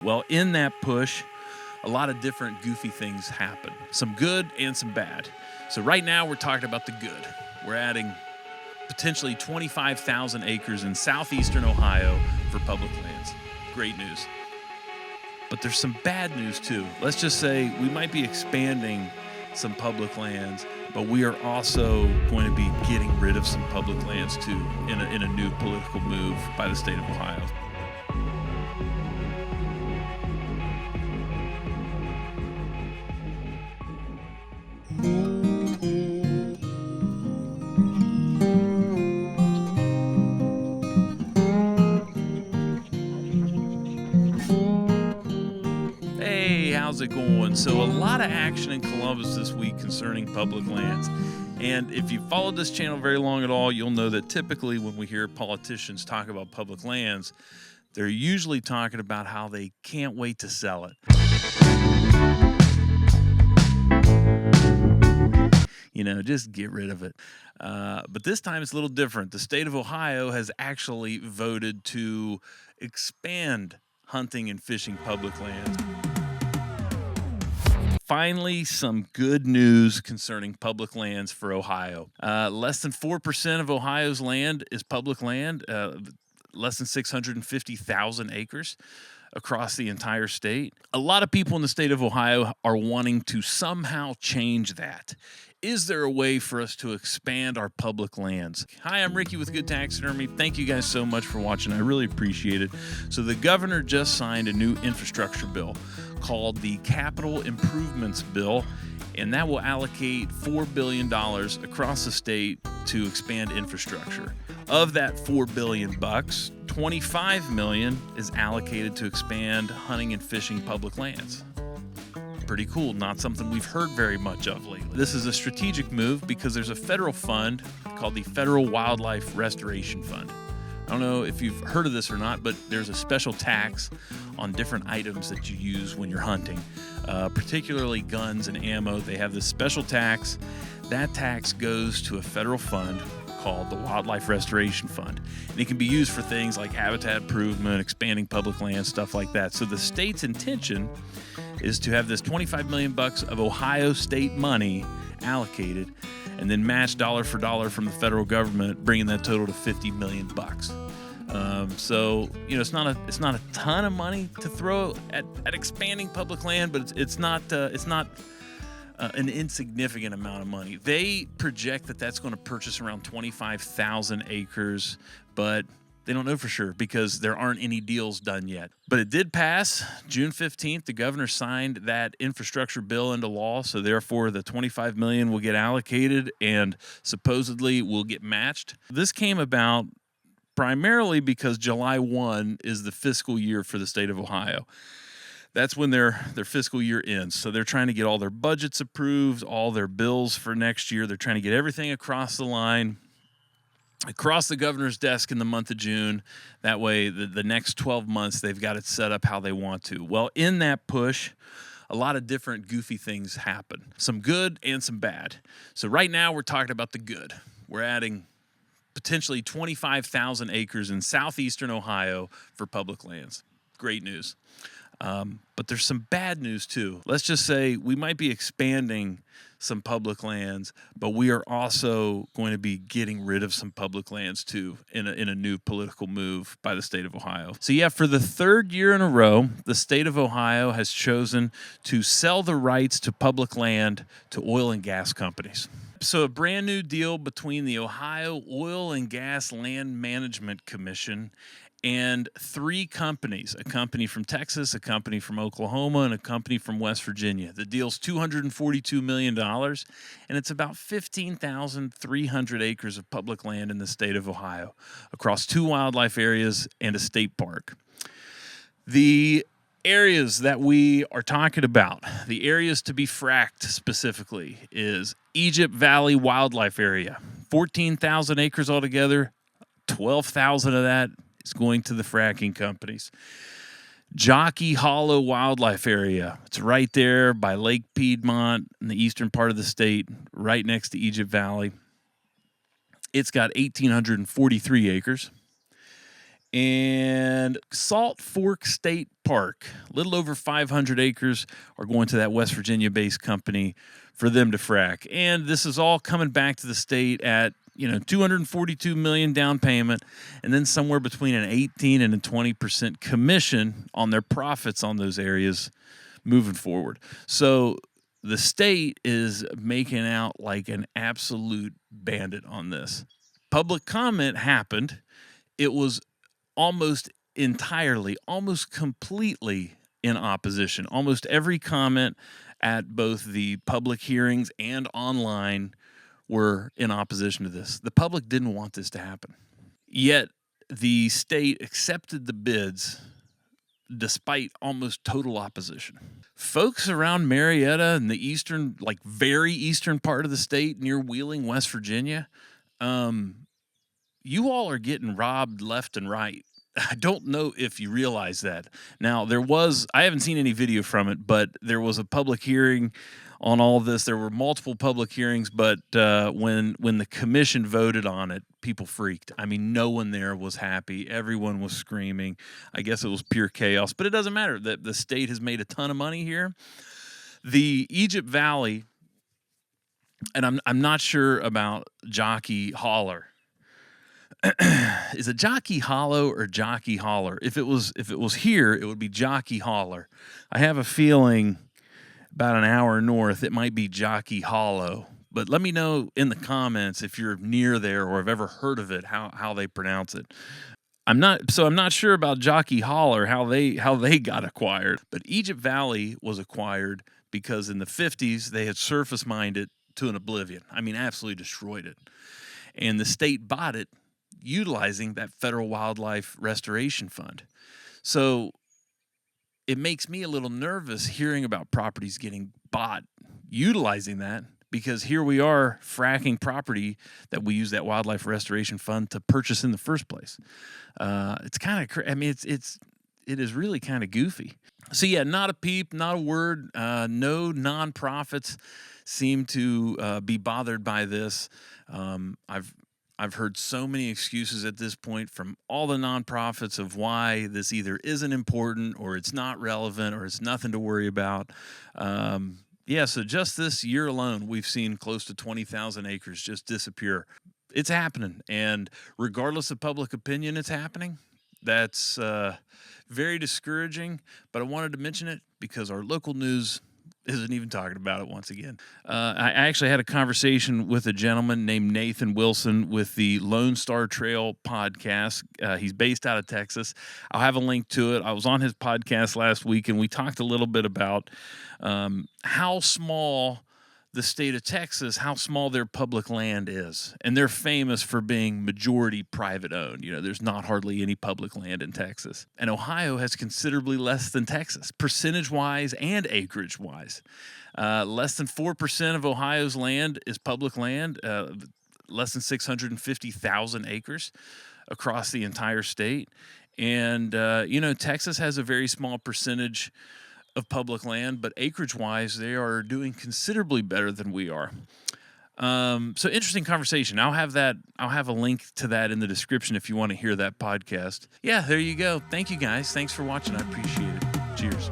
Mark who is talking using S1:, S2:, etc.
S1: Well, in that push, a lot of different goofy things happen, some good and some bad. So right now we're talking about the good. We're adding potentially 25,000 acres in southeastern Ohio for public lands. Great news. But there's some bad news too. Let's just say we might be expanding some public lands, but we are also going to be getting rid of some public lands too in a new political move by the state of Ohio. Hey, how's it going? So a lot of action in Columbus this week concerning public lands. And if you've followed this channel very long at all, you'll know that typically when we hear politicians talk about public lands, they're usually talking about how they can't wait to sell it. Just get rid of it. But this time it's a little different. The state of Ohio has actually voted to expand hunting and fishing public lands. Finally, some good news concerning public lands for Ohio. Less than 4% of Ohio's land is public land, less than 650,000 acres across the entire state. A lot of people in the state of Ohio are wanting to somehow change that. Is there a way for us to expand our public lands? Hi, I'm Ricky with Good Taxidermy. Thank you guys so much for watching. I really appreciate it. So the governor just signed a new infrastructure bill called the Capital Improvements Bill, and that will allocate $4 billion across the state to expand infrastructure. Of that $4 billion, $25 million is allocated to expand hunting and fishing public lands. Pretty cool. Not something we've heard very much of lately. This is a strategic move because there's a federal fund called the Federal Wildlife Restoration Fund. I don't know if you've heard of this or not, but there's a special tax on different items that you use when you're hunting, particularly guns and ammo. They have this special tax. That tax goes to a federal fund called the Wildlife Restoration Fund. And it can be used for things like habitat improvement, expanding public land, stuff like that. So the state's intention is to have this $25 million of Ohio state money allocated and then match dollar for dollar from the federal government, bringing that total to $50 million. So it's not a ton of money to throw at expanding public land, but it's not an insignificant amount of money. They project that that's going to purchase around 25,000 acres, but they don't know for sure because there aren't any deals done yet. But it did pass. June 15th, the governor signed that infrastructure bill into law, so therefore the $25 million will get allocated and supposedly will get matched. This came about primarily because July 1 is the fiscal year for the state of Ohio. That's when their fiscal year ends. So they're trying to get all their budgets approved, all their bills for next year. They're trying to get everything across the line, across the governor's desk in the month of June. That way, the next 12 months, they've got it set up how they want to. Well, in that push, a lot of different goofy things happen, some good and some bad. So right now, we're talking about the good. We're adding potentially 25,000 acres in southeastern Ohio for public lands. Great news. But there's some bad news too. Let's just say we might be expanding some public lands, but we are also going to be getting rid of some public lands too in a new political move by the state of Ohio. So yeah, for the third year in a row, the state of Ohio has chosen to sell the rights to public land to oil and gas companies. So a brand new deal between the Ohio Oil and Gas Land Management Commission and three companies, a company from Texas, a company from Oklahoma, and a company from West Virginia. The deal's $242 million, and it's about 15,300 acres of public land in the state of Ohio across 2 wildlife areas and a state park. The areas that we are talking about, the areas to be fracked specifically, is Egypt Valley Wildlife Area, 14,000 acres altogether, 12,000 of that is going to the fracking companies. Jockey Hollow Wildlife Area. It's right there by Lake Piedmont in the eastern part of the state, right next to Egypt Valley. It's got 1,843 acres. And Salt Fork State Park, a little over 500 acres, are going to that West Virginia-based company for them to frack. And this is all coming back to the state at, $242 million down payment, and then somewhere between an 18 and a 20% commission on their profits on those areas moving forward. So the state is making out like an absolute bandit on this. Public comment happened. It was almost entirely, almost completely in opposition. Almost every comment at both the public hearings and online were in opposition to this. The public didn't want this to happen. Yet the state accepted the bids despite almost total opposition. Folks around Marietta and the eastern, very eastern part of the state near Wheeling, West Virginia, you all are getting robbed left and right. I don't know if you realize that. Now, I haven't seen any video from it, but there was a public hearing on all this. There were multiple public hearings, but when the commission voted on it, people freaked. I mean, no one there was happy. Everyone was screaming. I guess it was pure chaos, but it doesn't matter. The state has made a ton of money here. The Egypt Valley, and I'm not sure about Jockey Holler. Is it Jockey Hollow or Jockey Holler? If it was here, it would be Jockey Holler. I have a feeling about an hour north, it might be Jockey Hollow. But let me know in the comments if you're near there or have ever heard of it, how they pronounce it. I'm not sure about Jockey Holler, how they got acquired. But Egypt Valley was acquired because in the 50s they had surface mined it to an oblivion. I mean, absolutely destroyed it. And the state bought it utilizing that federal wildlife restoration fund. So it makes me a little nervous hearing about properties getting bought utilizing that, because here we are fracking property that we use that wildlife restoration fund to purchase in the first place. It's kind of, I mean, it is really kind of goofy. So yeah, not a peep, not a word. No nonprofits seem to be bothered by this. I've heard so many excuses at this point from all the nonprofits of why this either isn't important or it's not relevant or it's nothing to worry about. So just this year alone, we've seen close to 20,000 acres just disappear. It's happening, and regardless of public opinion, it's happening. That's very discouraging, but I wanted to mention it because our local news isn't even talking about it once again. I actually had a conversation with a gentleman named Nathan Wilson with the Lone Star Trail podcast. He's based out of Texas. I'll have a link to it. I was on his podcast last week, and we talked a little bit about how small the state of Texas, how small their public land is. And they're famous for being majority private owned. There's not hardly any public land in Texas. And Ohio has considerably less than Texas, percentage-wise and acreage-wise. Less than 4% of Ohio's land is public land, less than 650,000 acres across the entire state. And, Texas has a very small percentage of public land, but acreage-wise, they are doing considerably better than we are. So interesting conversation. I'll have a link to that in the description if you want to hear that podcast. Yeah, there you go. Thank you guys. Thanks for watching. I appreciate it. Cheers.